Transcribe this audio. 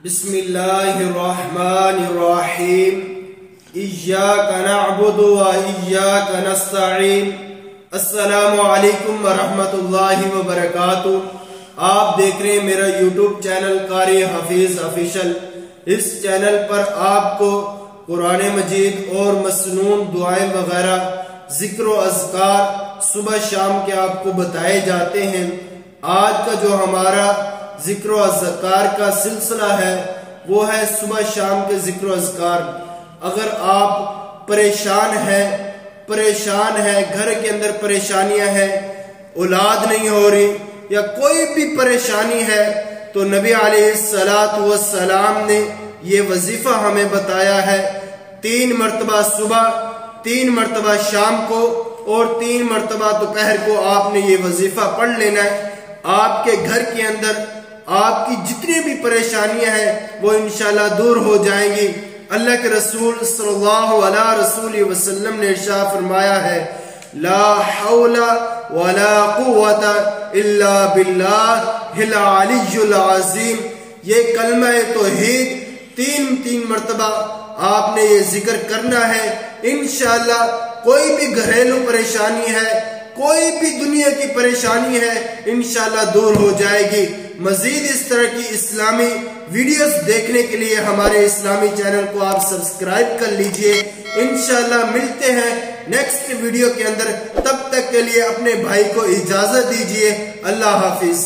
بسم اللہ الرحمن الرحیم ایاک نعبد و ایاک نستعین۔ السلام علیکم ورحمۃ اللہ وبرکاتہ۔ آپ دیکھ رہے ہیں میرا یوٹیوب چینل قاری حفیظ آفیشل۔ اس چینل پر آپ کو قرآن مجید اور مسنون دعائیں وغیرہ ذکر و اذکار صبح شام کے آپ کو بتائے جاتے ہیں۔ آج کا جو ہمارا ذکر و اذکار کا سلسلہ ہے وہ ہے صبح شام کے ذکر و اذکار۔ اگر آپ پریشان ہیں، گھر کے اندر پریشانیاں ہیں، اولاد نہیں ہو رہی یا کوئی بھی پریشانی ہے، تو نبی علیہ السلام نے یہ وظیفہ ہمیں بتایا ہے۔ 3 مرتبہ صبح، 3 مرتبہ شام کو اور 3 مرتبہ دوپہر کو آپ نے یہ وظیفہ پڑھ لینا ہے۔ آپ کے گھر کے اندر آپ کی جتنی بھی پریشانیاں ہیں وہ انشاءاللہ دور ہو جائیں گی۔ اللہ کے رسول صلی اللہ علیہ وسلم نے ارشاد فرمایا ہے، لا حول ولا قوت الا باللہ العلی العظیم۔ یہ کلمہ توحید 3 مرتبہ آپ نے یہ ذکر کرنا ہے۔ انشاءاللہ کوئی بھی گھریلو پریشانی ہے، کوئی بھی دنیا کی پریشانی ہے، انشاءاللہ دور ہو جائے گی۔ مزید اس طرح کی اسلامی ویڈیوز دیکھنے کے لیے ہمارے اسلامی چینل کو آپ سبسکرائب کر لیجئے۔ انشاءاللہ ملتے ہیں نیکسٹ ویڈیو کے اندر، تب تک کے لیے اپنے بھائی کو اجازت دیجئے۔ اللہ حافظ۔